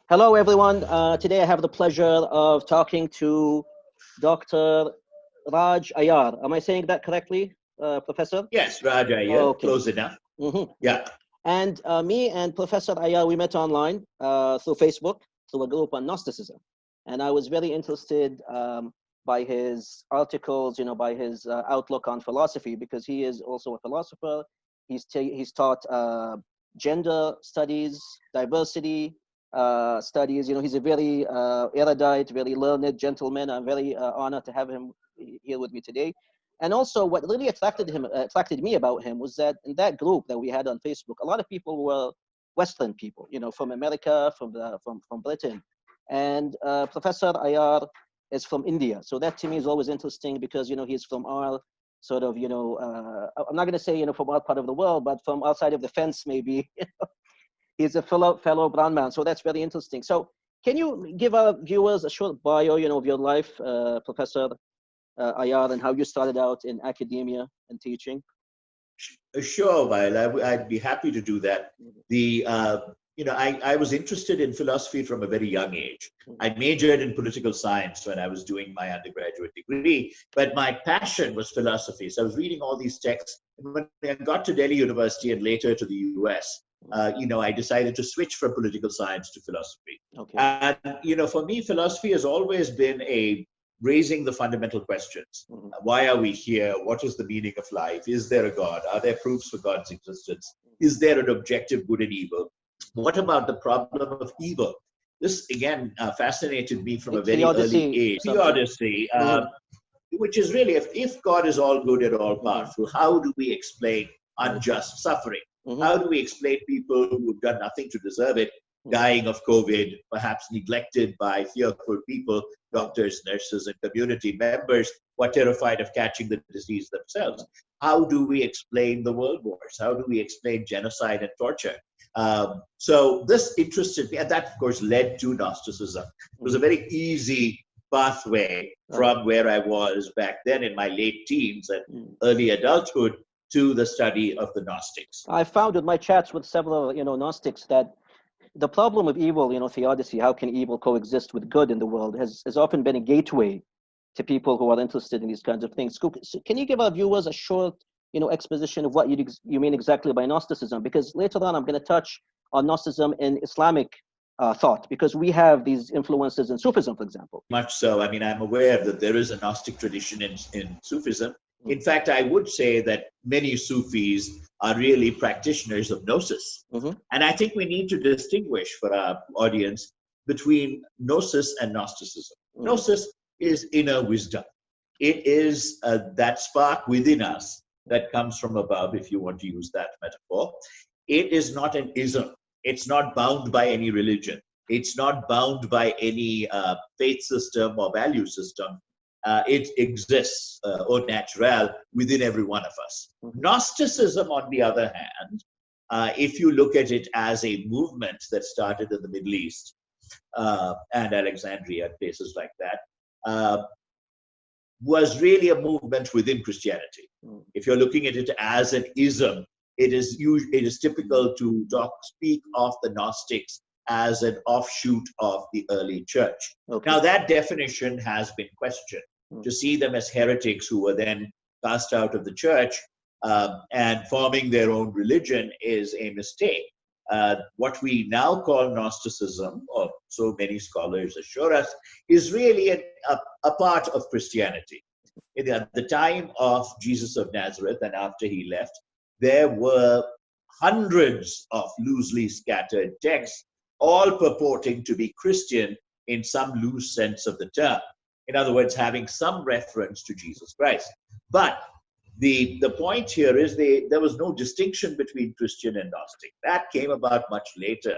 Hello, everyone. Today I have the pleasure of talking to Dr. Raj Ayyar. Am I saying that correctly, Professor? Yes, Raj Ayyar, Okay. close enough. Yeah. And me and Professor Ayyar, we met online through Facebook, through a group on Gnosticism. And I was very interested by his articles, by his outlook on philosophy, because he is also a philosopher. He's taught gender studies, diversity studies. He's a very erudite, very learned gentleman. I'm very honored to have him here with me today. And also, what really attracted me about him was that in that group that we had on Facebook, a lot of people were Western people, from America, from Britain, and Professor Ayyar is from India. So that to me is always interesting because he's from our sort of I'm not going to say from our part of the world, but from outside of the fence maybe. He's a fellow brown man, so that's very interesting. So can you give our viewers a short bio, of your life, Professor Ayyar, and how you started out in academia and teaching? Sure, Wael. I'd be happy to do that. I was interested in philosophy from a very young age. I majored in political science when I was doing my undergraduate degree, but my passion was philosophy. So I was reading all these texts. And when I got to Delhi University and later to the US, I decided to switch from political science to philosophy. Okay. And, for me, philosophy has always been raising the fundamental questions. Why are we here? What is the meaning of life? Is there a God? Are there proofs for God's existence? Is there an objective good and evil? What about the problem of evil? This, again, fascinated me from a very early age. Theodicy, which is really, if God is all good and all powerful, how do we explain unjust suffering? How do we explain people who've done nothing to deserve it, dying of COVID, perhaps neglected by fearful people, doctors, nurses, and community members who are terrified of catching the disease themselves? How do we explain the world wars? How do we explain genocide and torture? So this interested me, and that, of course, led to Gnosticism. It was a very easy pathway from where I was back then in my late teens and early adulthood to the study of the Gnostics. I found in my chats with several, Gnostics that the problem of evil, theodicy, how can evil coexist with good in the world, has often been a gateway to people who are interested in these kinds of things. So can you give our viewers a short, exposition of what you mean exactly by Gnosticism? Because later on, I'm going to touch on Gnosticism in Islamic thought, because we have these influences in Sufism, for example. Much so. I mean, I'm aware that there is a Gnostic tradition in Sufism. In fact, I would say that many Sufis are really practitioners of gnosis. And I think we need to distinguish for our audience between gnosis and Gnosticism. Gnosis is inner wisdom. It is that spark within us that comes from above, if you want to use that metaphor. It is not an ism. It's not bound by any religion. It's not bound by any faith system or value system. It exists au naturel within every one of us. Gnosticism, on the other hand, if you look at it as a movement that started in the Middle East and Alexandria, places like that, was really a movement within Christianity. If you're looking at it as an ism, it is typical to speak of the Gnostics as an offshoot of the early church. Now, that definition has been questioned. To see them as heretics who were then cast out of the church and forming their own religion is a mistake. What we now call Gnosticism, or so many scholars assure us, is really a part of Christianity. At the time of Jesus of Nazareth and after he left, there were hundreds of loosely scattered texts, all purporting to be Christian in some loose sense of the term. In other words, having some reference to Jesus Christ. But the point here is there was no distinction between Christian and Gnostic. That came about much later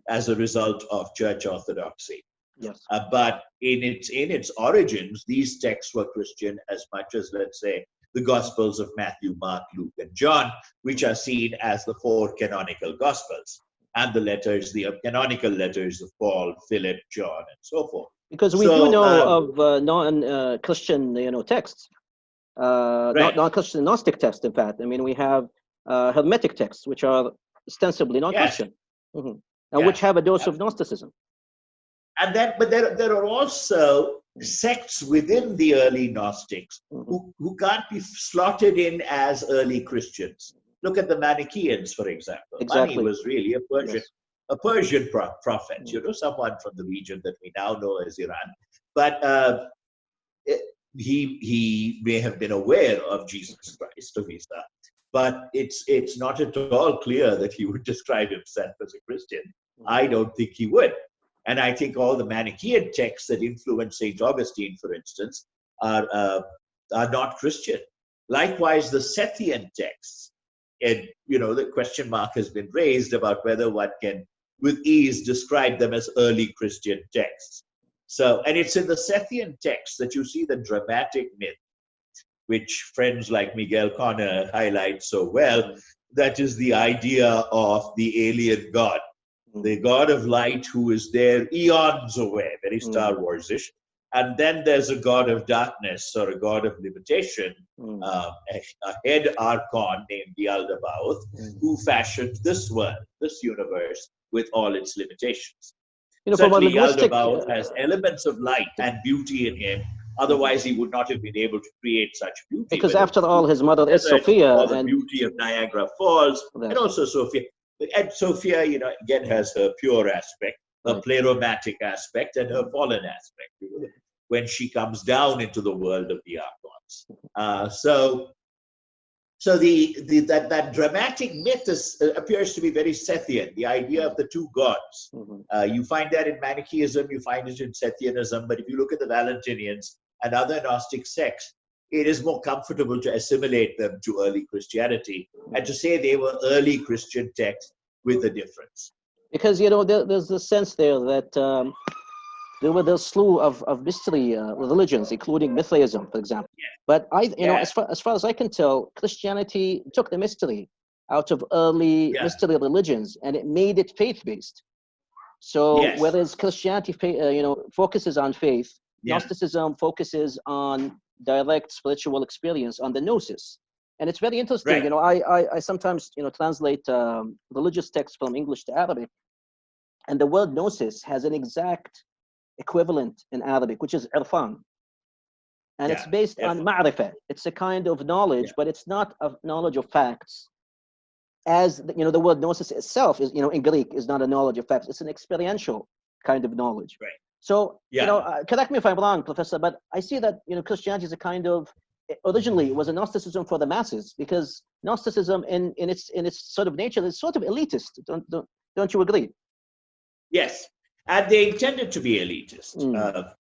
as a result of church orthodoxy. Yes. But in its origins, these texts were Christian as much as, let's say, the Gospels of Matthew, Mark, Luke, and John, which are seen as the four canonical Gospels, and the canonical letters of Paul, Philip, John, and so forth. Because we do know of non-Christian, texts, non-Christian Gnostic texts. In fact, I mean, we have Hermetic texts, which are ostensibly non-Christian, and which have a dose of Gnosticism. And then, but there are also sects within the early Gnostics who can't be slotted in as early Christians. Look at the Manichaeans, for example. Exactly. Mani was really a Persian, Yes. a Persian prophet, you know, someone from the region that we now know as Iran. But he may have been aware of Jesus Christ, of Isa, but it's not at all clear that he would describe himself as a Christian. I don't think he would. And I think all the Manichaean texts that influence St. Augustine, for instance, are not Christian. Likewise, the Sethian texts, and you know, the question mark has been raised about whether one can, with ease, describe them as early Christian texts. So, and it's in the Sethian texts that you see the dramatic myth, which friends like Miguel Conner highlight so well. That is the idea of the alien god, the god of light who is there eons away, very Star Wars-ish. And then there's a god of darkness or a god of limitation, a head archon named Yaldabaoth, who fashioned this world, this universe, with all its limitations. You know, Certainly, Yaldabaoth has elements of light and beauty in him. Otherwise, he would not have been able to create such beauty. Because after all, his mother is Sophia. Or the beauty of Niagara Falls, and also Sophia. And Sophia, you know, again has her pure aspect, her pleromatic aspect, and her fallen aspect, you know, when she comes down into the world of the archons. So that dramatic myth appears to be very Sethian, the idea of the two gods. You find that in Manichaeism, you find it in Sethianism, but if you look at the Valentinians and other Gnostic sects, it is more comfortable to assimilate them to early Christianity and to say they were early Christian texts with a difference. Because, you know, there's the sense there that there were a slew of mystery religions, including Mithraism, for example. Yeah. But you know, as far as I can tell, Christianity took the mystery out of early mystery religions and it made it faith-based. So whereas Christianity, you know, focuses on faith, Gnosticism focuses on direct spiritual experience, on the gnosis. And it's very interesting. You know, I sometimes, you know, translate religious texts from English to Arabic, and the word gnosis has an exact equivalent in Arabic, which is irfan. And it's based on ma'rifah. It's a kind of knowledge, but it's not a knowledge of facts. As you know, the word gnosis itself is, you know, in Greek is not a knowledge of facts. It's an experiential kind of knowledge. Right. So, you know, correct me if I'm wrong, Professor, but I see that, you know, Christianity is a kind of, originally it was a Gnosticism for the masses, because Gnosticism in its sort of nature is sort of elitist. Don't you agree? Yes, and they intended to be elitist.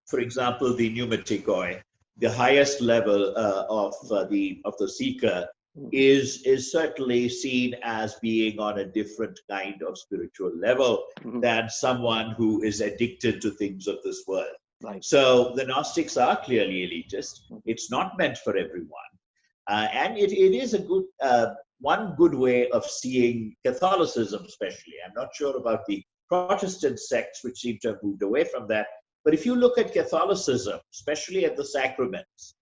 For example, the pneumatikoi, the highest level of the seeker, is certainly seen as being on a different kind of spiritual level than someone who is addicted to things of this world. Right. So the Gnostics are clearly elitist. It's not meant for everyone, and it is a good one good way of seeing Catholicism, especially. I'm not sure about the Protestant sects, which seem to have moved away from that. But if you look at Catholicism, especially at the sacraments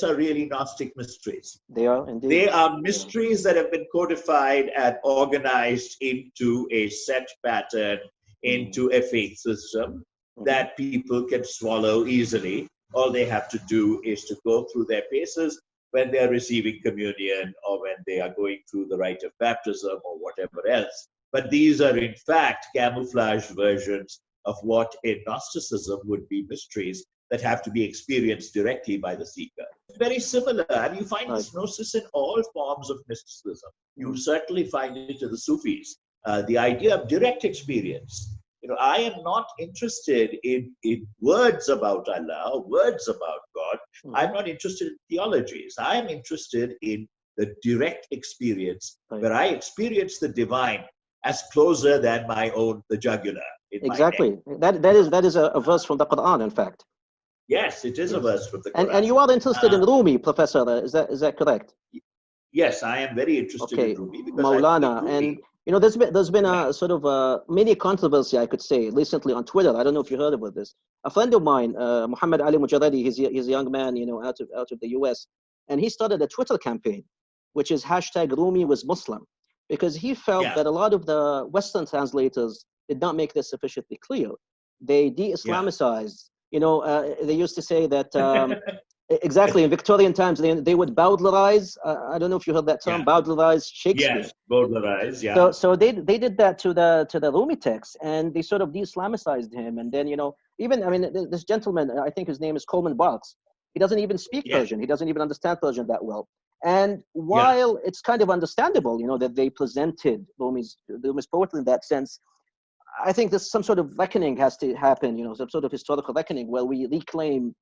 are really Gnostic mysteries. They are indeed. They are mysteries that have been codified and organized into a set pattern, into a faith system that people can swallow easily. All they have to do is to go through their paces when they're receiving communion or when they are going through the rite of baptism or whatever else. But these are in fact camouflaged versions of what in Gnosticism would be mysteries that have to be experienced directly by the seeker. Very similar, and you find this gnosis in all forms of mysticism. You certainly find it in the Sufis. The idea of direct experience. You know, I am not interested in words about Allah, words about God. I'm not interested in theologies. I am interested in the direct experience where I experience the divine as closer than my own, the jugular. Exactly. That is a verse from the Quran, in fact. Yes, it is a verse from the Quran. And you are interested in Rumi, Professor, is that correct? Yes, I am very interested in Rumi. Because Maulana, and you know, there's been a sort of a mini controversy, I could say, recently on Twitter. I don't know if you heard about this. A friend of mine, Muhammad Ali Mujarradi, he's a young man, you know, out of the US, and he started a Twitter campaign, which is #Rumi was Muslim, because he felt that a lot of the Western translators did not make this sufficiently clear. they de-Islamicize. You know, they used to say that exactly in Victorian times they would Bowdlerize. I don't know if you heard that term, Bowdlerize Shakespeare. Yes, Bowdlerize. Yeah. So they did that to the Rumi text, and they sort of de-Islamicized him. And then, you know, even, I mean, this gentleman, I think his name is Coleman Barks. He doesn't even speak Persian. He doesn't even understand Persian that well. And while it's kind of understandable, you know, that they presented Rumi's poetry in that sense, I think there's some sort of reckoning has to happen, you know, some sort of historical reckoning where we reclaim.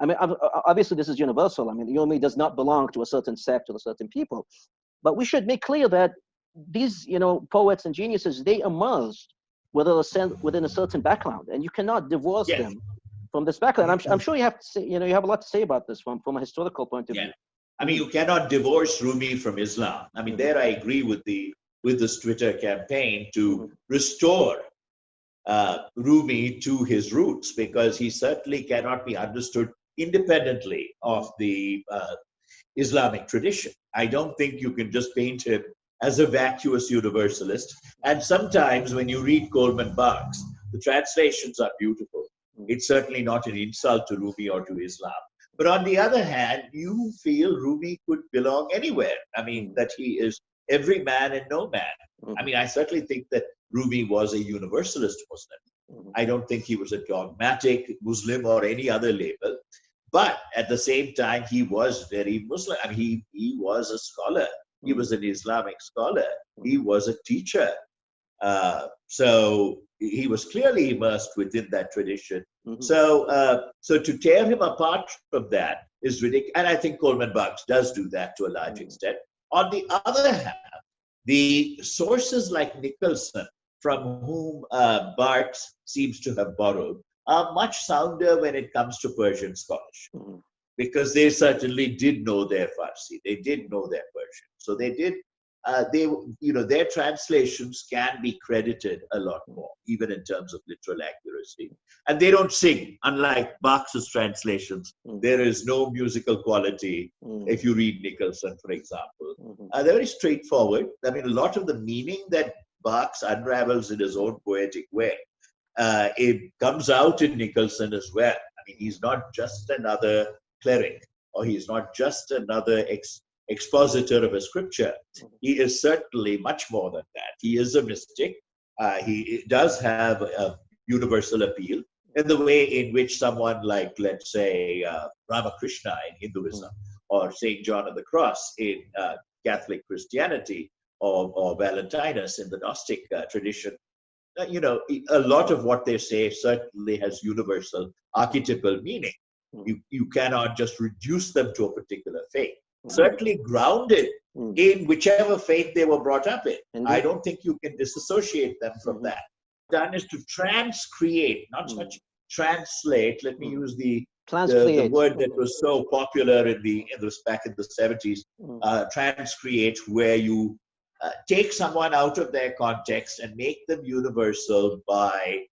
I mean, obviously this is universal. I mean, Rumi does not belong to a certain sect or a certain people, but we should make clear that these, you know, poets and geniuses, they emerged within a certain background, and you cannot divorce them from this background. I'm sure you have to say, you know, you have a lot to say about this from a historical point of view. I mean, you cannot divorce Rumi from Islam. I mean, there I agree with this Twitter campaign to restore Rumi to his roots, because he certainly cannot be understood independently of the Islamic tradition. I don't think you can just paint him as a vacuous universalist. And sometimes when you read Coleman Barks, the translations are beautiful. It's certainly not an insult to Rumi or to Islam. But on the other hand, you feel Rumi could belong anywhere. I mean, that he is every man and no man. I mean, I certainly think that Rumi was a universalist Muslim. I don't think he was a dogmatic Muslim or any other label. But at the same time, he was very Muslim. I mean, he was a scholar. He was an Islamic scholar. He was a teacher. So he was clearly immersed within that tradition. So to tear him apart from that is ridiculous. And I think Coleman Barks does do that to a large extent. On the other hand, the sources like Nicholson, from whom Barks seems to have borrowed, are much sounder when it comes to Persian scholarship, because they certainly did know their Farsi, they did know their Persian, so they did. Their translations can be credited a lot more, even in terms of literal accuracy. And they don't sing, unlike Barks's translations. There is no musical quality if you read Nicholson, for example. They're very straightforward. I mean, a lot of the meaning that Barks unravels in his own poetic way, it comes out in Nicholson as well. I mean, he's not just another cleric, or he's not just another expositor of a scripture. He is certainly much more than that. He is a mystic. He does have a universal appeal in the way in which someone like, let's say, Ramakrishna in Hinduism, or St. John of the Cross in Catholic Christianity, or Valentinus in the Gnostic tradition. A lot of what they say certainly has universal archetypal meaning. You cannot just reduce them to a particular faith. Certainly grounded in whichever faith they were brought up in. Indeed. I don't think you can disassociate them from that. Done is to transcreate, not so much translate. Let me use the word that was so popular back in the 70s. Transcreate, where you take someone out of their context and make them universal by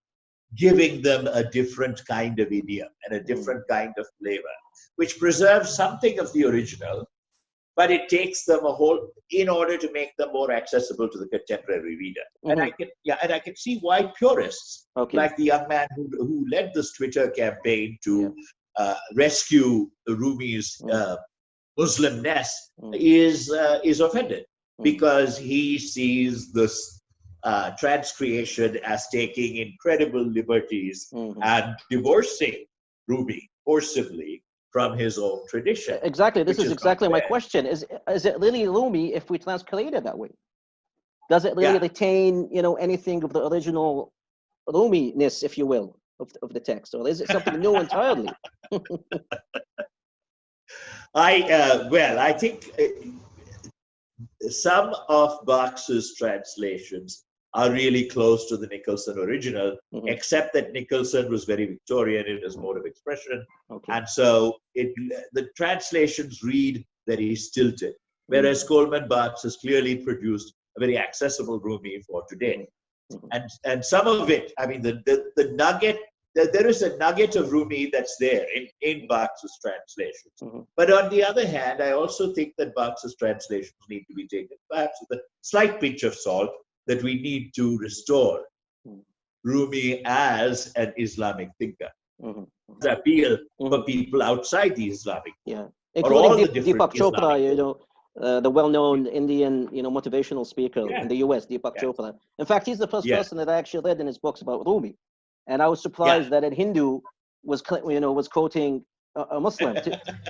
giving them a different kind of idiom and a different kind of flavor, which preserves something of the original, but it takes them a whole in order to make them more accessible to the contemporary reader. And I can see why purists, like the young man who led this Twitter campaign to rescue Rumi's Muslimness, is offended, because he sees this transcreation as taking incredible liberties and divorcing Rumi forcibly from his own tradition. Exactly. This is exactly my question. Is it really Rumi if we transcreate it that way? Does it really retain, anything of the original Rumi-ness, if you will, of the text? Or is it something new entirely? I think some of Barks's translations are really close to the Nicholson original, except that Nicholson was very Victorian in his mode of expression. And so the translations read very stilted, whereas Coleman Barks has clearly produced a very accessible Rumi for today. And some of it, I mean, the nugget, there is a nugget of Rumi that's there in Barks's translations. But on the other hand, I also think that Barks's translations need to be taken perhaps with a slight pinch of salt, that we need to restore Rumi as an Islamic thinker. The appeal for people outside the Islamic, including Deepak Chopra, you know, the well-known Indian, you know, motivational speaker in the US, Deepak Chopra. In fact, he's the first person that I actually read in his books about Rumi, and I was surprised that a Hindu was, you know, was quoting a Muslim.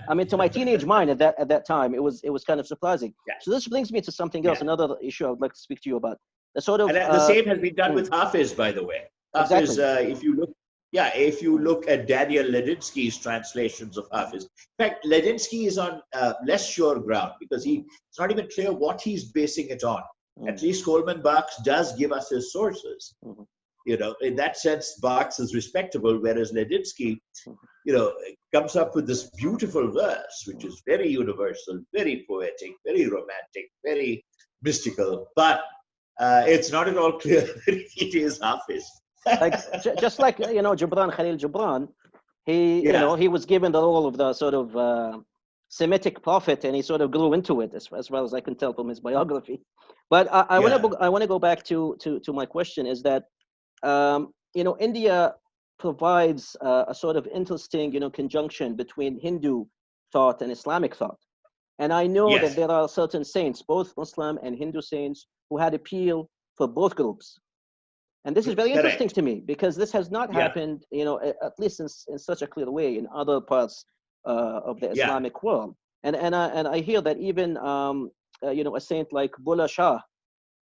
I mean, to my teenage mind at that time, it was kind of surprising. So this brings me to something else, another issue I would like to speak to you about. The sort of the same has been done with Hafiz, by the way. Hafiz, if you look at Daniel Ledinsky's translations of Hafiz. In fact, Ledinsky is on less sure ground because it's not even clear what he's basing it on. At least Coleman Barks does give us his sources. You know, in that sense, Barks is respectable, whereas Ledinsky, you know, comes up with this beautiful verse, which is very universal, very poetic, very romantic, very mystical, but it's not at all clear that it is Hafiz. Like, just like, you know, Khalil Gibran, he, you know, he was given the role of the sort of Semitic prophet, and he sort of grew into it, as well as I can tell from his biography. But I want to go back to my question, is that you know, India provides a sort of interesting, you know, conjunction between Hindu thought and Islamic thought. And I know that there are certain saints, both Muslim and Hindu saints, who had appeal for both groups. And this is very interesting to me, because this has not happened, you know, at least in such a clear way in other parts of the Islamic world. And I hear that even, you know, a saint like Bulla Shah,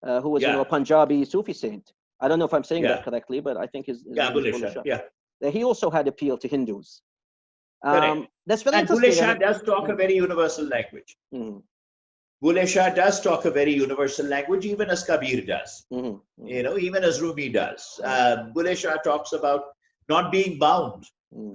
who was, you know, a Punjabi Sufi saint. I don't know if I'm saying that correctly, but I think his Bulla Shah, that he also had appeal to Hindus. That's very interesting. And Bulla Shah does talk a very universal language. Bulla Shah does talk a very universal language, even as Kabir does. You know, even as Rumi does. Bulla Shah talks about not being bound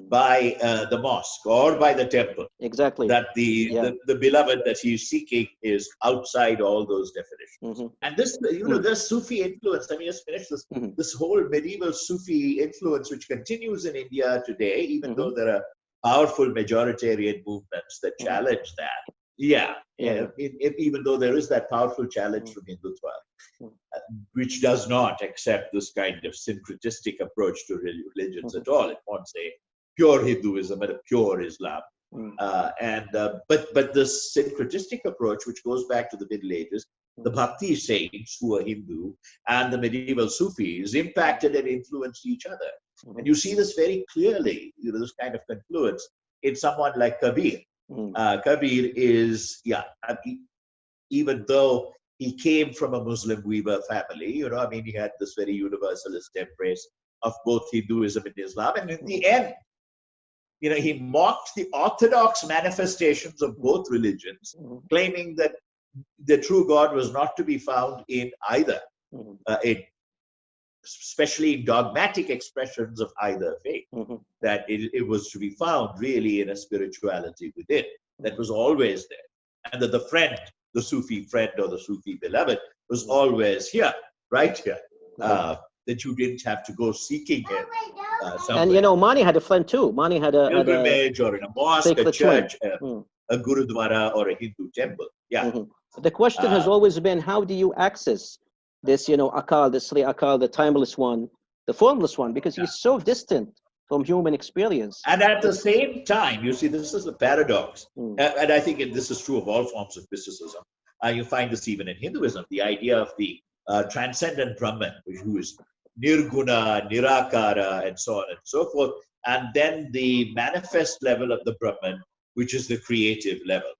by the mosque or by the temple. Exactly. That the beloved that he's seeking is outside all those definitions. And this, you know, this Sufi influence, let me just finish this, this whole medieval Sufi influence, which continues in India today, even though there are powerful majoritarian movements that challenge that. Even though there is that powerful challenge from Hindutva, which does not accept this kind of syncretistic approach to religions at all. It wants a pure Hinduism and a pure Islam. But this syncretistic approach, which goes back to the Middle Ages, the Bhakti saints who are Hindu and the medieval Sufis impacted and influenced each other. And you see this very clearly, you know, this kind of confluence in someone like Kabir. Kabir is, even though he came from a Muslim weaver family, you know, I mean, he had this very universalist embrace of both Hinduism and Islam. And in the end, you know, he mocked the orthodox manifestations of both religions, claiming that the true God was not to be found in either, especially in dogmatic expressions of either faith, that it was to be found really in a spirituality within that was always there. And that the friend, the Sufi friend or the Sufi beloved was always here, right here, that you didn't have to go seeking him. And you know, Mani had a friend too. Mani had a pilgrimage or in a mosque, a church, a gurudwara or a Hindu temple. The question has always been, how do you access this, you know, Akal, the Sri Akal, the timeless one, the formless one, because he's so distant from human experience. And at the same time, you see, this is the paradox. And I think this is true of all forms of mysticism. You find this even in Hinduism, the idea of the transcendent Brahman, who is Nirguna, Nirakara, and so on and so forth. And then the manifest level of the Brahman, which is the creative level.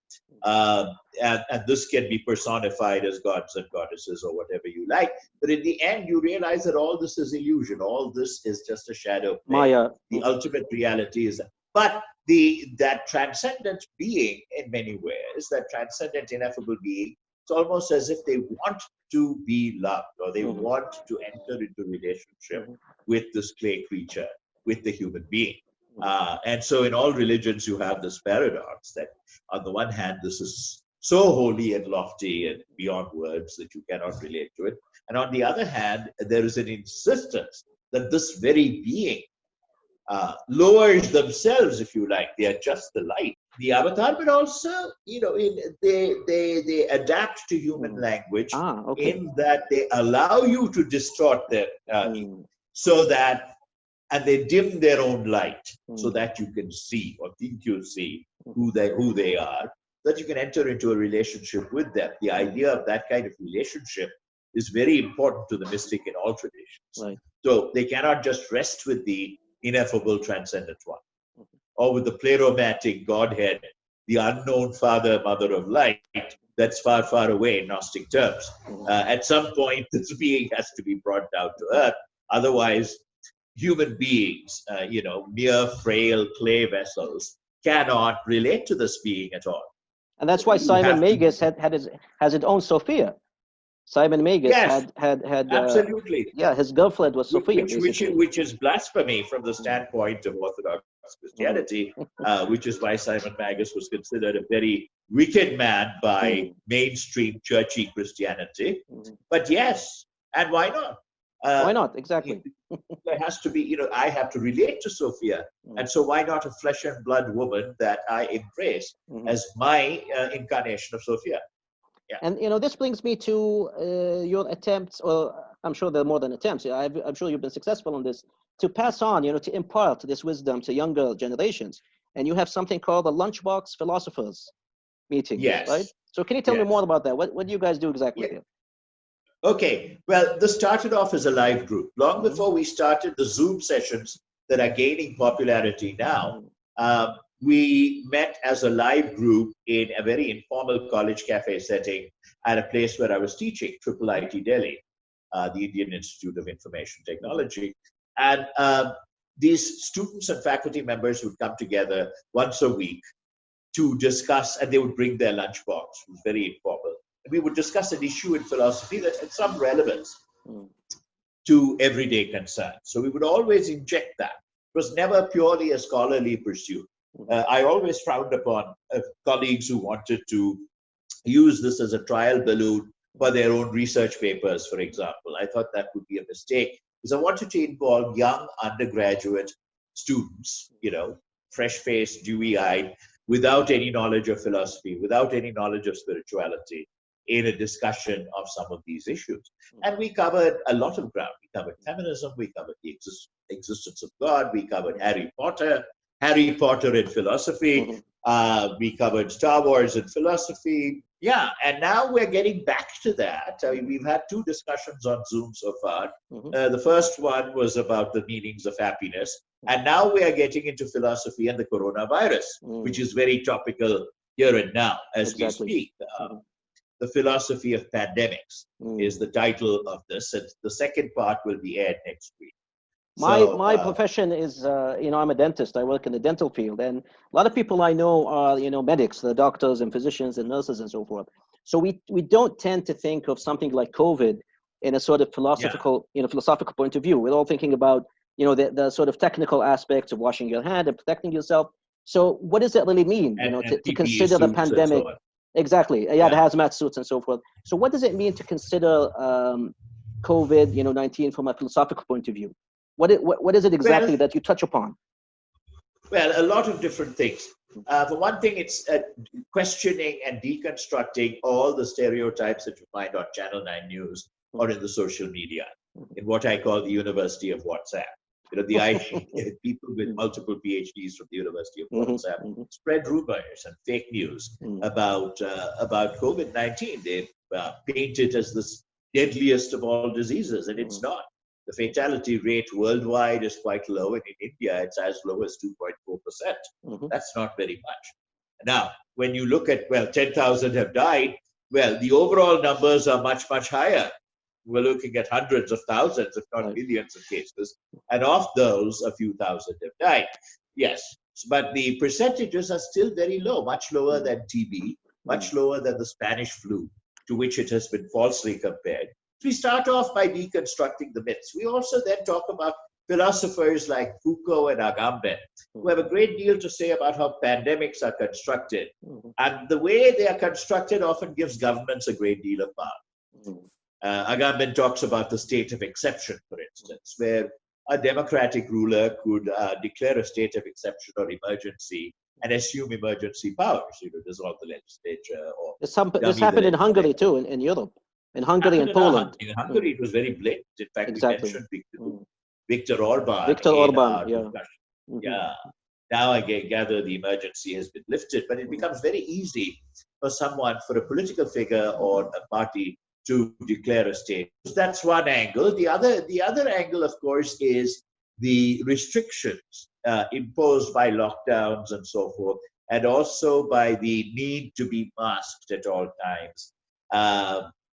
And this can be personified as gods and goddesses or whatever you like. But in the end, you realize that all this is illusion. All this is just a shadow. Maya. The ultimate reality is that. But that transcendent being, in many ways, that transcendent ineffable being, it's almost as if they want to be loved, or they want to enter into relationship with this clay creature, with the human being. And so in all religions, you have this paradox that on the one hand, this is so holy and lofty and beyond words that you cannot relate to it. And on the other hand, there is an insistence that this very being lowers themselves, if you like. They are just the light. The avatar, but also, you know, they adapt to human language in that they allow you to distort their meaning. so that, and they dim their own light so that you can see or think you see who they are, that you can enter into a relationship with them. The idea of that kind of relationship is very important to the mystic in all traditions. Right. So they cannot just rest with the ineffable transcendent one, or with the pleromatic Godhead, the unknown Father, Mother of light, that's far, far away in Gnostic terms. At some point, this being has to be brought down to earth. Otherwise, human beings, mere frail clay vessels, cannot relate to this being at all. And that's why Simon Magus has his own Sophia. Simon Magus had absolutely. His girlfriend was Sophia, which is blasphemy from the standpoint of Orthodox Christianity, which is why Simon Magus was considered a very wicked man by mainstream churchy Christianity. But yes, and why not? Why not? Exactly. There has to be, I have to relate to Sophia. And so why not a flesh and blood woman that I embrace as my incarnation of Sophia? Yeah. And this brings me to your attempts, or I'm sure there are more than attempts. I'm sure you've been successful on this, to pass on, to impart this wisdom to younger generations. And you have something called the lunchbox philosophers meeting, right? So can you tell me more about that? What do you guys do exactly here? Okay, well, this started off as a live group. Long before we started the Zoom sessions that are gaining popularity now, we met as a live group in a very informal college cafe setting at a place where I was teaching, IIIT Delhi, the Indian Institute of Information Technology. And these students and faculty members would come together once a week to discuss, and they would bring their lunchbox. It was very informal. We would discuss an issue in philosophy that had some relevance to everyday concerns. So we would always inject that. It was never purely a scholarly pursuit. I always frowned upon colleagues who wanted to use this as a trial balloon for their own research papers, for example. I thought that would be a mistake, because I wanted to involve young undergraduate students, fresh-faced, dewy-eyed, without any knowledge of philosophy, without any knowledge of spirituality, in a discussion of some of these issues. And we covered a lot of ground. We covered feminism, we covered the existence of God, we covered Harry Potter in philosophy, we covered Star Wars in philosophy. Yeah, and now we're getting back to that. I mean, we've had 2 discussions on Zoom so far. The first one was about the meanings of happiness. And now we are getting into philosophy and the coronavirus, which is very topical here and now as we speak. The Philosophy of Pandemics is the title of this. And the second part will be aired next week. My profession is, I'm a dentist. I work in the dental field. And a lot of people I know are, medics, the doctors and physicians and nurses and so forth. So we don't tend to think of something like COVID in a sort of philosophical point of view. We're all thinking about, the sort of technical aspects of washing your hand and protecting yourself. So what does that really mean, to consider the pandemic? Exactly. The hazmat suits and so forth. So what does it mean to consider COVID, 19 from a philosophical point of view? What is it exactly that you touch upon? Well, a lot of different things. For one thing, it's questioning and deconstructing all the stereotypes that you find on Channel 9 News or in the social media, in what I call the University of WhatsApp. The idea people with multiple PhDs from the University of WhatsApp spread rumors and fake news about COVID-19. They paint it as the deadliest of all diseases, and it's not. The fatality rate worldwide is quite low, and in India, it's as low as 2.4%. That's not very much. Now, when you look at, 10,000 have died, the overall numbers are much, much higher. We're looking at hundreds of thousands, if not millions of cases. And of those, a few thousand have died. Yes, but the percentages are still very low, much lower than TB, much lower than the Spanish flu, to which it has been falsely compared. We start off by deconstructing the myths. We also then talk about philosophers like Foucault and Agamben, who have a great deal to say about how pandemics are constructed. And the way they are constructed often gives governments a great deal of power. Agamben talks about the state of exception, for instance, where a democratic ruler could declare a state of exception or emergency and assume emergency powers, dissolve the legislature. Or this happened in Hungary too, in Europe. In Hungary and Poland. In Hungary, it was very blatant. In fact, we mentioned Viktor Orban Viktor in Orban, our yeah. discussion. Yeah. Now I gather the emergency has been lifted, but it becomes very easy for someone, for a political figure or a party to declare a state. That's one angle. The other angle, of course, is the restrictions imposed by lockdowns and so forth, and also by the need to be masked at all times.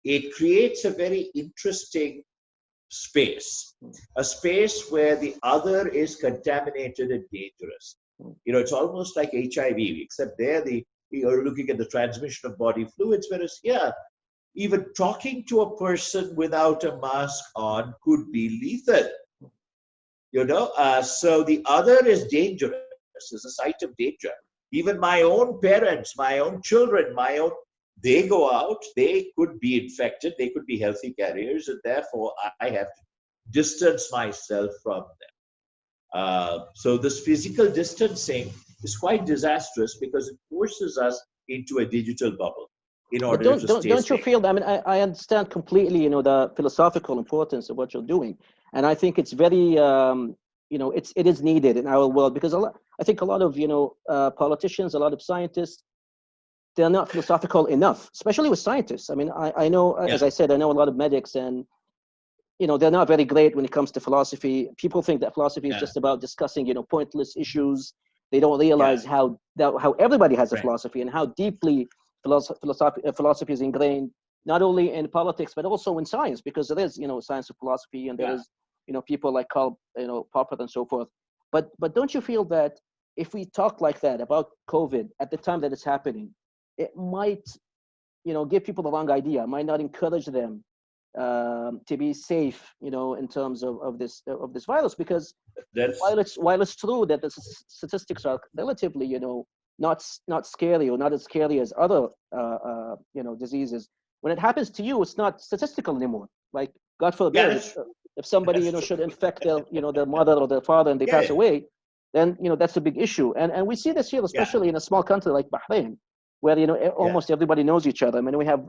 It creates a very interesting space, a space where the other is contaminated and dangerous. You know, it's almost like HIV, except there you're looking at the transmission of body fluids, whereas here, even talking to a person without a mask on could be lethal. You know, so the other is dangerous, is a site of danger. Even my own parents, my own children, they go out, they could be infected, they could be healthy carriers, and therefore I have to distance myself from them. So this physical distancing is quite disastrous because it forces us into a digital bubble in order to stay don't you safe. feel, I mean, I understand completely, you know, the philosophical importance of what you're doing. And I think it's very, you know, it is needed in our world, because I think a lot of, you know, politicians, a lot of scientists, they're not philosophical enough, especially with scientists. I mean, I know, as I said, I know a lot of medics, and, you know, they're not very great when it comes to philosophy. People think that philosophy is just about discussing, you know, pointless issues. They don't realize how everybody has a philosophy, and how deeply philosophy is ingrained, not only in politics, but also in science, because there is, you know, science of philosophy, and there is, you know, people like Karl, you know, Popper and so forth. But don't you feel that if we talk like that about COVID at the time that it's happening, it might, you know, give people the wrong idea, might not encourage them to be safe, you know, in terms of this virus? Because while it's true that the statistics are relatively, you know, not scary, or not as scary as other you know, diseases, when it happens to you, it's not statistical anymore. Like, God forbid, if somebody, you know, should infect their, you know, their mother or their father, and they pass away, then, you know, that's a big issue. And we see this here, especially in a small country like Bahrain, where, you know, almost everybody knows each other. I mean, we have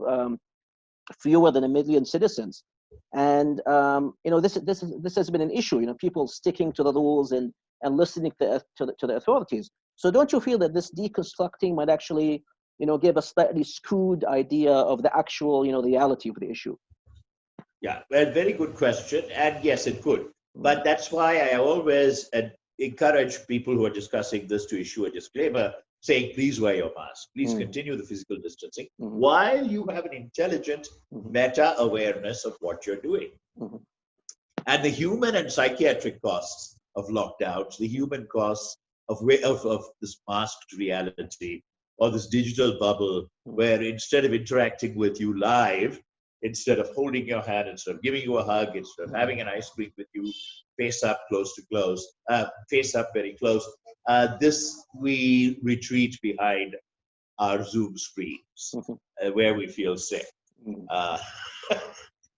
fewer than 1 million citizens, and you know, this has been an issue. You know, people sticking to the rules and listening to the authorities. So don't you feel that this deconstructing might actually, you know, give a slightly skewed idea of the actual, you know, reality of the issue? Yeah, well, very good question, and yes, it could. But that's why I always encourage people who are discussing this to issue a disclaimer saying, please wear your mask, please continue the physical distancing, while you have an intelligent meta-awareness of what you're doing. And the human and psychiatric costs of lockdowns, the human costs of this masked reality, or this digital bubble, where instead of interacting with you live, instead of holding your hand, instead of giving you a hug, instead of having an ice cream with you, face up, face up very close, this we retreat behind our Zoom screens, where we feel safe.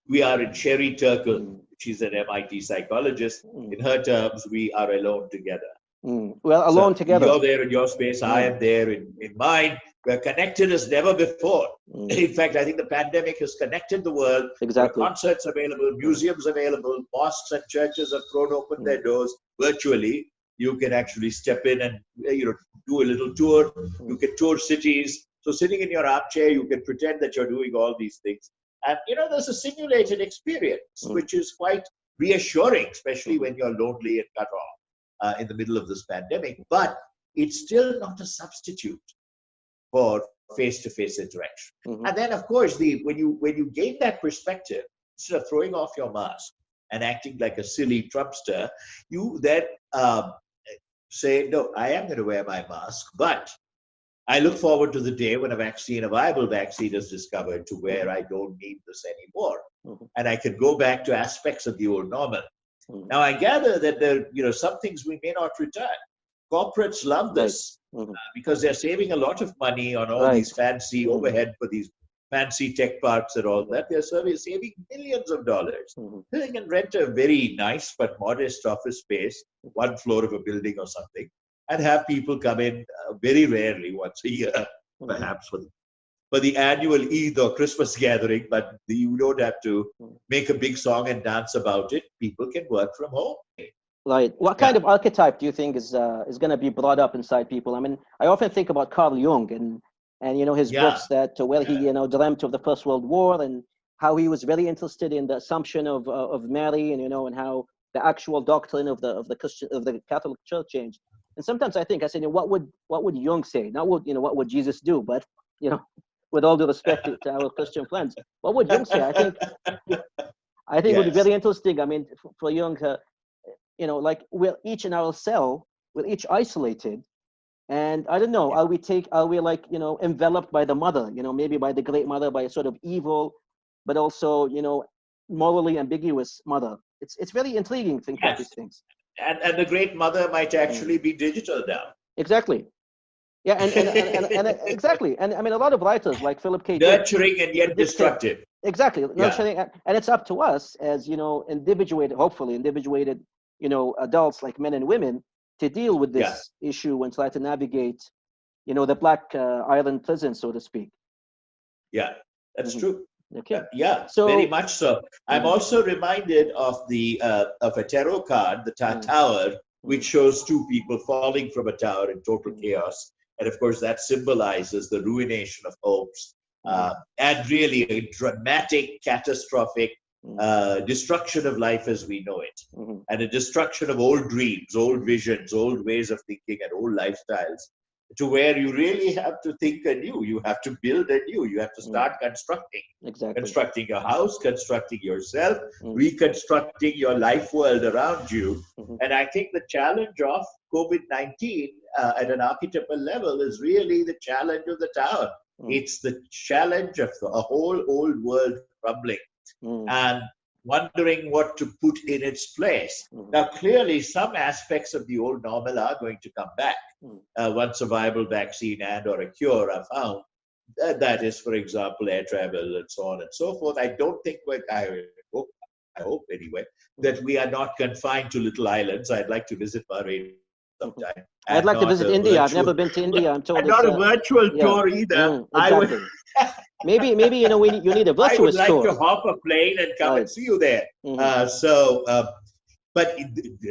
We are in Sherry Turkle. She's an MIT psychologist. In her terms, we are alone together. Well, alone together. You're there in your space, I am there in mine. We're connected as never before. In fact, I think the pandemic has connected the world. Exactly. There are concerts available, museums available, mosques and churches have thrown open their doors virtually. You can actually step in and, you know, do a little tour. You can tour cities. So sitting in your armchair, you can pretend that you're doing all these things. And, you know, there's a simulated experience, which is quite reassuring, especially when you're lonely and cut off in the middle of this pandemic. But it's still not a substitute for face-to-face interaction. And then, of course, when you gain that perspective, instead of throwing off your mask and acting like a silly Trumpster, you then say, no, I am going to wear my mask, but I look forward to the day when a viable vaccine is discovered, to where I don't need this anymore. And I can go back to aspects of the old normal. Now, I gather that there, you know, some things we may not return. Corporates love this because they're saving a lot of money on all these fancy overhead for these fancy tech parks and all that. They're saving millions of dollars. They can rent a very nice but modest office space, one floor of a building or something, and have people come in very rarely, once a year, perhaps, for for the annual Eid or Christmas gathering, but you don't have to make a big song and dance about it. People can work from home. Right. What kind of archetype do you think is going to be brought up inside people? I mean, I often think about Carl Jung and his books that where he dreamt of the First World War and how he was very interested in the assumption of Mary and and how the actual doctrine of the Catholic Church changed. And sometimes I said, what would Jung say? Not what would Jesus do, but with all due respect to our Christian friends, what would Jung say? I think it would be very interesting. I mean, for Jung, like we're each in our cell, we're each isolated, and I don't know, are we like enveloped by the mother, maybe by the great mother, by a sort of evil, but also morally ambiguous mother. It's very intriguing to think about these things. And the great mother might actually be digital now. Exactly. Yeah, and exactly. And I mean, a lot of writers like Philip K. Nurturing and yet destructive. Exactly. Nurturing, and it's up to us as hopefully individuated, adults like men and women to deal with this issue and try to navigate, the black island prison, so to speak. Yeah, that's true. Okay. So very much so. I'm also reminded of of a tarot card, the Tower, which shows two people falling from a tower in total chaos, and of course that symbolizes the ruination of hopes and really a dramatic, catastrophic destruction of life as we know it, and a destruction of old dreams, old visions, old ways of thinking, and old lifestyles, to where you really have to think anew. You have to build anew. You have to start constructing. Exactly. Constructing your house, constructing yourself, reconstructing your life world around you. And I think the challenge of COVID-19 at an archetypal level is really the challenge of the tower. It's the challenge of a whole old world crumbling and wondering what to put in its place. Now, clearly, some aspects of the old normal are going to come back once a viable vaccine and or a cure are found. That is, for example, air travel and so on and so forth. I don't think, I hope anyway, that we are not confined to little islands. I'd like to visit Bahrain sometime. I'd like to visit India. I've never been to India. I'm told it's not a virtual tour either. Exactly. Maybe you need a virtuous tour. I would like to hop a plane and come and see you there. But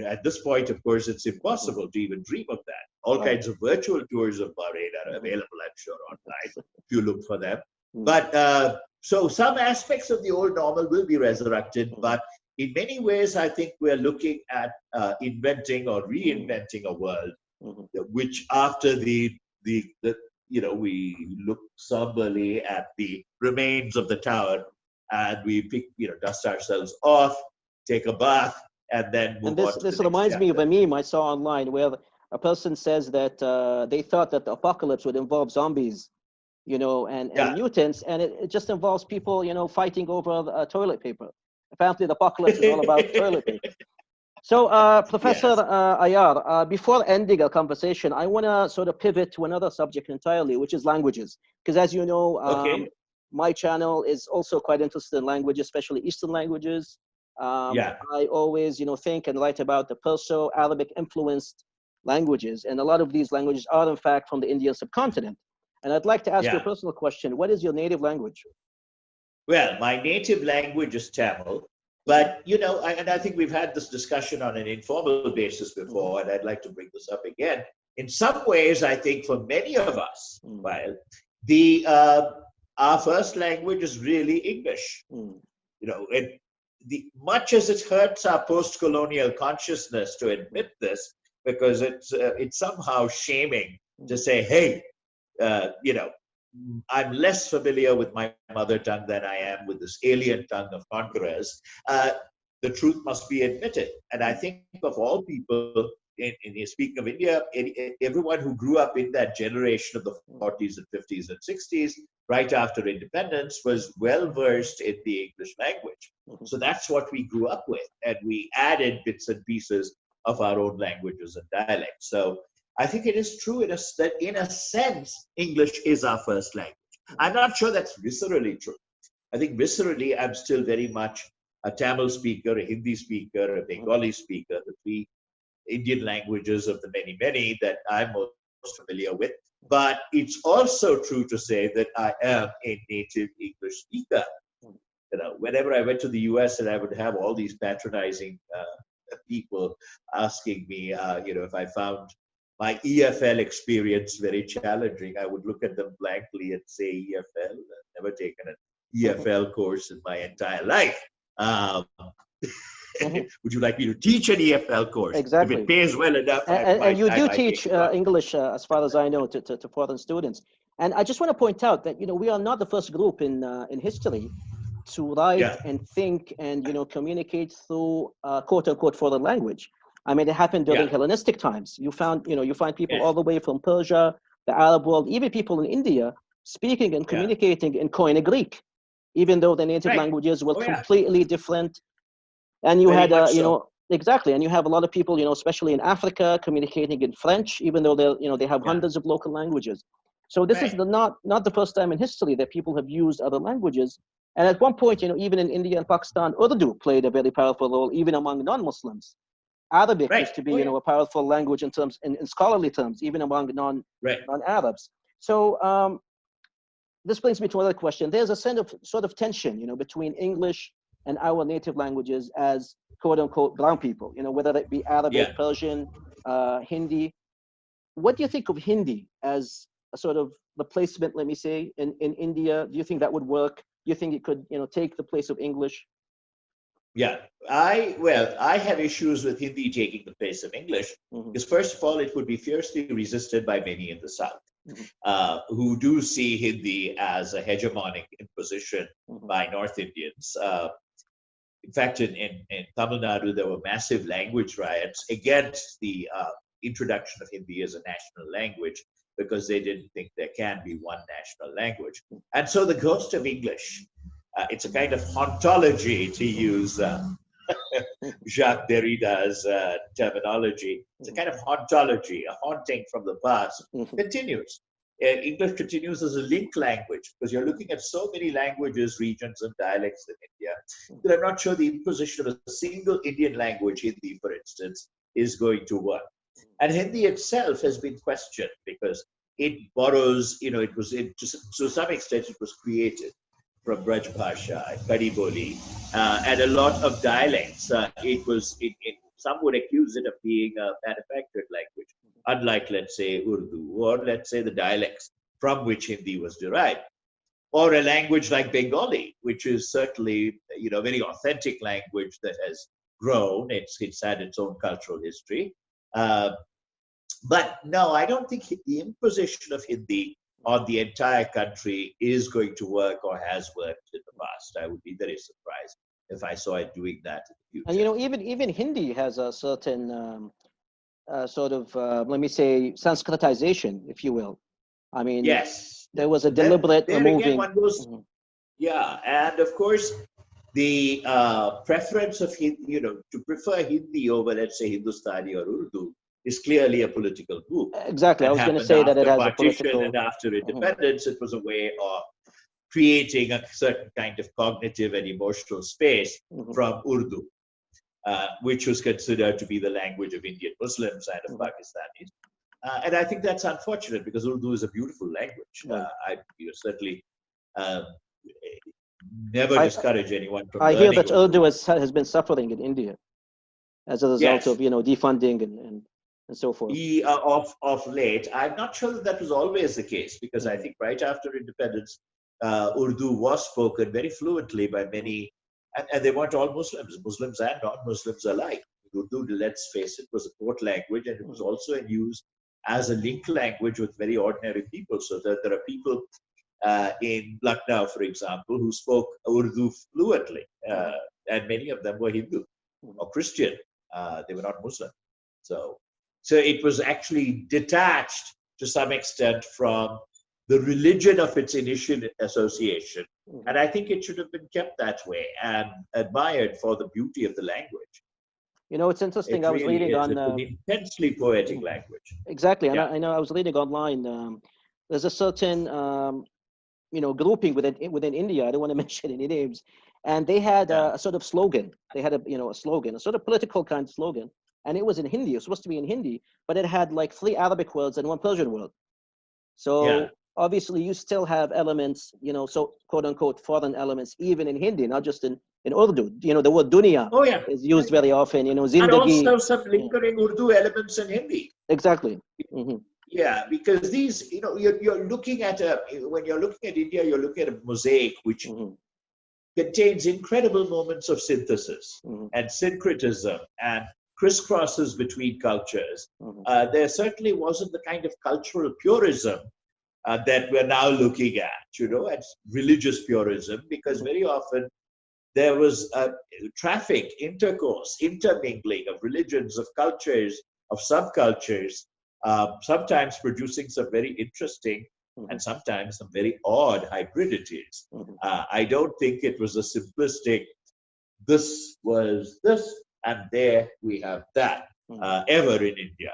at this point, of course, it's impossible to even dream of that. All kinds of virtual tours of Bahrain are available, I'm sure, online if you look for them. But so some aspects of the old normal will be resurrected, but in many ways, I think we're looking at inventing or reinventing a world, which after we look somberly at the remains of the tower, and we dust ourselves off, take a bath, and then move on. This reminds me of a meme I saw online where a person says that they thought that the apocalypse would involve zombies, and mutants, and it just involves people, fighting over toilet paper. Apparently, the apocalypse is all about toilet paper. So, Professor Ayyar, before ending our conversation, I want to sort of pivot to another subject entirely, which is languages. Because as you know, my channel is also quite interested in language, especially Eastern languages. I always, think and write about the Perso-Arabic influenced languages. And a lot of these languages are, in fact, from the Indian subcontinent. And I'd like to ask you a personal question. What is your native language? Well, my native language is Tamil. But, and I think we've had this discussion on an informal basis before, and I'd like to bring this up again. In some ways, I think for many of us, our first language is really English. Much as it hurts our post-colonial consciousness to admit this, because it's somehow shaming to say, hey, I'm less familiar with my mother tongue than I am with this alien tongue of conquerors. The truth must be admitted. And I think of all people, speaking of India, everyone who grew up in that generation of the 40s and 50s and 60s, right after independence, was well versed in the English language. So that's what we grew up with. And we added bits and pieces of our own languages and dialects. So I think it is true that in a sense, English is our first language. I'm not sure that's viscerally true. I think viscerally, I'm still very much a Tamil speaker, a Hindi speaker, a Bengali speaker, the three Indian languages of the many, many that I'm most familiar with. But it's also true to say that I am a native English speaker. Whenever I went to the US, and I would have all these patronizing people asking me, if I found my EFL experience very challenging, I would look at them blankly and say, EFL? I've never taken an EFL course in my entire life. Would you like me to teach an EFL course? Exactly. If it pays well enough, and you do teach English, as far as I know, to foreign students. And I just want to point out that we are not the first group in history to write and think and communicate through quote unquote foreign language. I mean, it happened during Hellenistic times. You find people all the way from Persia, the Arab world, even people in India speaking and communicating in Koine Greek, even though the native languages were completely different. And you had exactly, and you have a lot of people, especially in Africa, communicating in French, even though they have hundreds of local languages. So this is not the first time in history that people have used other languages. And at one point, even in India and Pakistan, Urdu played a very powerful role, even among non-Muslims. Arabic used to be, a powerful language in scholarly terms, even among non-Arabs. So this brings me to another question. There's a sort of tension, between English and our native languages as quote unquote brown people, whether it be Arabic, Persian, Hindi. What do you think of Hindi as a sort of replacement, let me say, in India? Do you think that would work? Do you think it could, take the place of English? Yeah, I have issues with Hindi taking the place of English, because first of all, it would be fiercely resisted by many in the South, who do see Hindi as a hegemonic imposition by North Indians. In fact, in Tamil Nadu, there were massive language riots against the introduction of Hindi as a national language, because they didn't think there can be one national language. And so the ghost of English, it's a kind of hauntology, to use Jacques Derrida's terminology. It's a kind of hauntology, a haunting from the past, continues. English continues as a link language, because you're looking at so many languages, regions, and dialects in India that I'm not sure the imposition of a single Indian language, Hindi, for instance, is going to work. And Hindi itself has been questioned, because it borrows, to some extent, it was created from Braj Bhasha, Kadi Boli, and a lot of dialects. Some would accuse it of being a manufactured language, unlike, let's say, Urdu, or let's say the dialects from which Hindi was derived, or a language like Bengali, which is certainly, a very authentic language that has grown. It's had its own cultural history. But no, I don't think the imposition of Hindi on the entire country is going to work, or has worked in the past. I would be very surprised if I saw it doing that in the future. And even Hindi has a certain sort of, let me say, Sanskritization, if you will. I mean, there was a deliberate removing. And of course, the preference of Hindi, to prefer Hindi over, let's say, Hindustani or Urdu, is clearly a political move. Exactly, I was going to say that it has a political. And after independence, it was a way of creating a certain kind of cognitive and emotional space from Urdu, which was considered to be the language of Indian Muslims and of Pakistanis. And I think that's unfortunate, because Urdu is a beautiful language. I certainly never discourage anyone from learning. I hear that Urdu has been suffering in India as a result of defunding and so forth. Of late, I'm not sure that was always the case, because I think right after independence, Urdu was spoken very fluently by many, and they weren't all Muslims and non-Muslims alike. Urdu, let's face it, was a court language, and it was also in use as a link language with very ordinary people. So that there are people in Lucknow, for example, who spoke Urdu fluently, and many of them were Hindu or Christian. They were not Muslim. So it was actually detached to some extent from the religion of its initial association. And I think it should have been kept that way and admired for the beauty of the language. It's interesting. I was reading on an intensely poetic language. Exactly. And I know I was reading online. There's a certain grouping within India. I don't want to mention any names. And they had a sort of slogan. They had a slogan, a sort of political kind of slogan. And it was in Hindi. It was supposed to be in Hindi, but it had like 3 Arabic words and 1 Persian word. So obviously you still have elements, you know, so quote unquote foreign elements, even in Hindi, not just in Urdu. You know, the word dunya is used very often, you know, and zindagi. also some lingering Urdu elements in Hindi. Exactly. Yeah, because these, you know, you're looking at when you're looking at India, you're looking at a mosaic which contains incredible moments of synthesis and syncretism and crisscrosses between cultures. There certainly wasn't the kind of cultural purism that we're now looking at, you know, at religious purism, because very often there was traffic, intercourse, intermingling of religions, of cultures, of subcultures, sometimes producing some very interesting and sometimes some very odd hybridities. I don't think it was a simplistic, this was this, and there we have that, ever in India.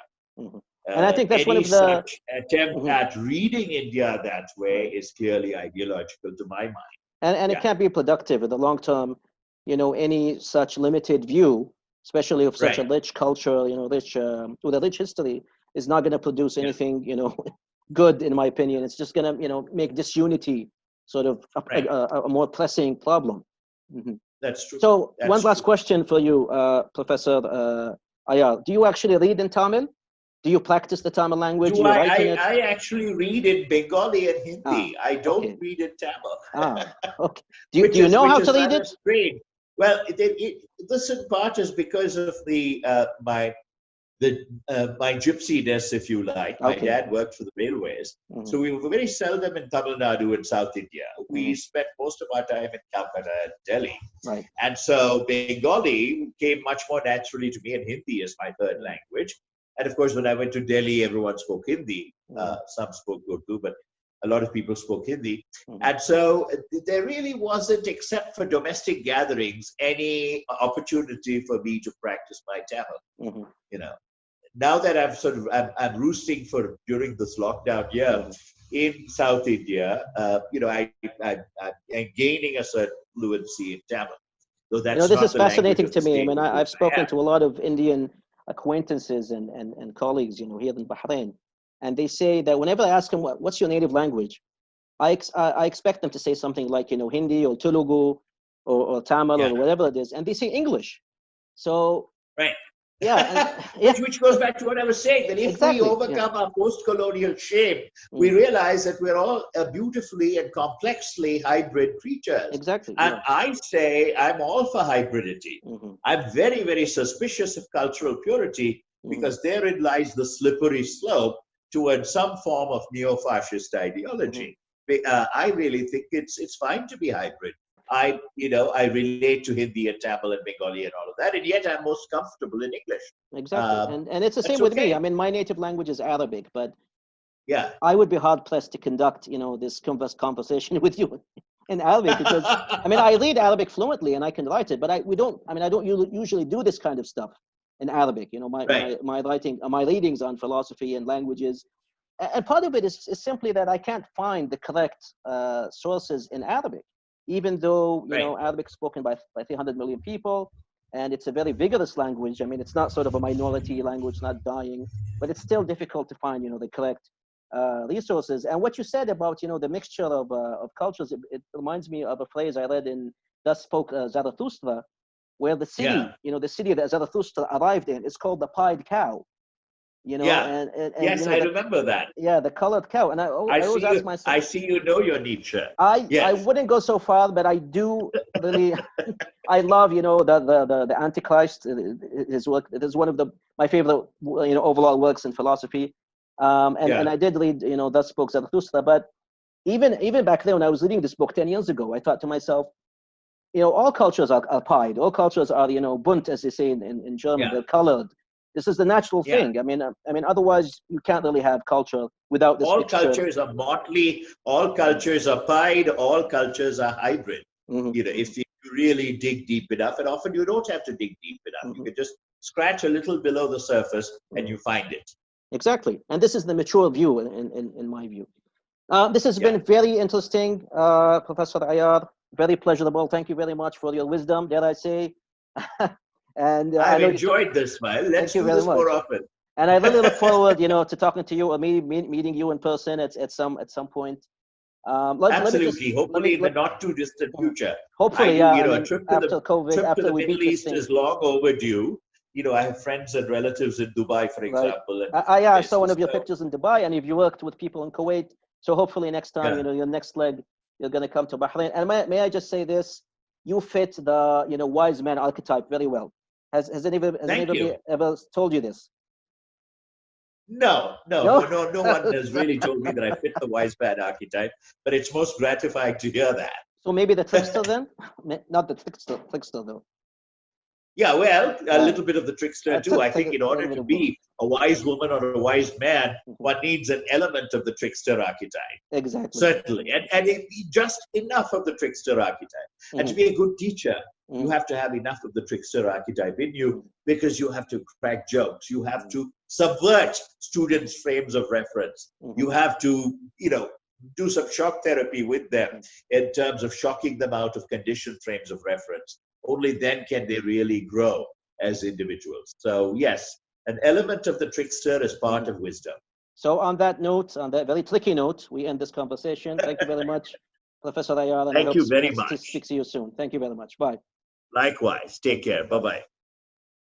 And I think that's one of the such attempt at reading India that way is clearly ideological to my mind. And it can't be productive in the long term, you know, any such limited view, especially of such a rich culture, you know, rich with a rich history, is not going to produce anything, you know, good, in my opinion. It's just going to, you know, make disunity sort of a more pressing problem. That's true. So one last question for you, Professor Ayyar. Do you actually read in Tamil? Do you practice the Tamil language? I actually read in Bengali and Hindi. I don't read in Tamil. Okay. Do you know how to read it? Strange. Well, this in part is because of my gypsyness, if you like. My dad worked for the railways, so we were very seldom in Tamil Nadu and South India. We spent most of our time in Calcutta and Delhi, and so Bengali came much more naturally to me, and Hindi is my third language. And of course, when I went to Delhi, everyone spoke Hindi. Some spoke Urdu, but a lot of people spoke Hindi. And so there really wasn't, except for domestic gatherings, any opportunity for me to practice my Tamil. You know, now that I'm roosting for during this lockdown year in South India, you know, I'm gaining a certain fluency in Tamil. So that's, you know, this is fascinating to me. I mean, I've spoken to a lot of Indian acquaintances and colleagues, you know, here in Bahrain, and they say that whenever I ask them what's your native language, I expect them to say something like, you know, Hindi or Telugu or Tamil or whatever it is, and they say English. So which goes back to what I was saying, that if we overcome our post-colonial shame, we realize that we're all beautifully and complexly hybrid creatures. And I say I'm all for hybridity. I'm very, very suspicious of cultural purity, because therein lies the slippery slope toward some form of neo-fascist ideology. I really think it's fine to be hybrid. I relate to Hindi and Tamil and Bengali and all of that, and yet I'm most comfortable in English. And it's the same with me. I mean, my native language is Arabic, but I would be hard pressed to conduct, you know, this conversation with you in Arabic, because I mean, I read Arabic fluently and I can write it, but I don't usually do this kind of stuff in Arabic. You know, my writing, my readings on philosophy and languages, and part of it is simply that I can't find the correct sources in Arabic. Even though, you know, Arabic is spoken by 300 million people, and it's a very vigorous language. I mean, it's not sort of a minority language, not dying, but it's still difficult to find, you know, the correct resources. And what you said about, you know, the mixture of cultures, it reminds me of a phrase I read in Thus Spoke Zarathustra, where the city, you know, the city that Zarathustra arrived in is called the pied cow. You know, and yes, you know, I remember that. Yeah, the colored cow. And I always ask myself, I see you know your Nietzsche. I wouldn't go so far, but I do really. I love, you know, the Antichrist. His work. It is one of my favorite, you know, overall works in philosophy. And I did read, you know, Thus Spoke Zarathustra. But even back then, when I was reading this book 10 years ago, I thought to myself, you know, all cultures are pied. All cultures are, you know, bunt, as they say in German. They're colored. This is the natural thing. I mean, otherwise you can't really have culture without this. All cultures are motley. All cultures are pied. All cultures are hybrid. You know, if you really dig deep enough, and often you don't have to dig deep enough. You can just scratch a little below the surface, and you find it. Exactly, and this is the mature view, in my view. This has been very interesting, Professor Ayyar. Very pleasurable. Thank you very much for your wisdom, dare I say. And I've enjoyed this, Wael. Let's do this more often. And I really look forward, to talking to you or meeting you in person at some point. Absolutely. Hopefully, in the not too distant future. Hopefully, a trip to after the COVID, after the we beat Middle this East thing. is long overdue. I have friends and relatives in Dubai, for example. And I saw one of your pictures in Dubai, and you worked with people in Kuwait. So hopefully next time, your next leg, you're going to come to Bahrain. And may I just say this? You fit the, wise man archetype very well. Has anybody ever told you this? No one has really told me that I fit the wise man archetype, but it's most gratifying to hear that. So maybe the trickster then? Not the trickster though. Yeah, well, a little bit of the trickster too. I think in order to be a wise woman or a wise man, one needs an element of the trickster archetype. Exactly. Certainly. And just enough of the trickster archetype. And to be a good teacher, you have to have enough of the trickster archetype in you, because you have to crack jokes. You have to subvert students' frames of reference. You have to, do some shock therapy with them in terms of shocking them out of conditioned frames of reference. Only then can they really grow as individuals. So yes, an element of the trickster is part of wisdom. So on that note, on that very tricky note, we end this conversation. Thank you very much, Professor Ayyar. Thank you very much. To speak to you soon. Thank you very much. Bye. Likewise. Take care. Bye-bye.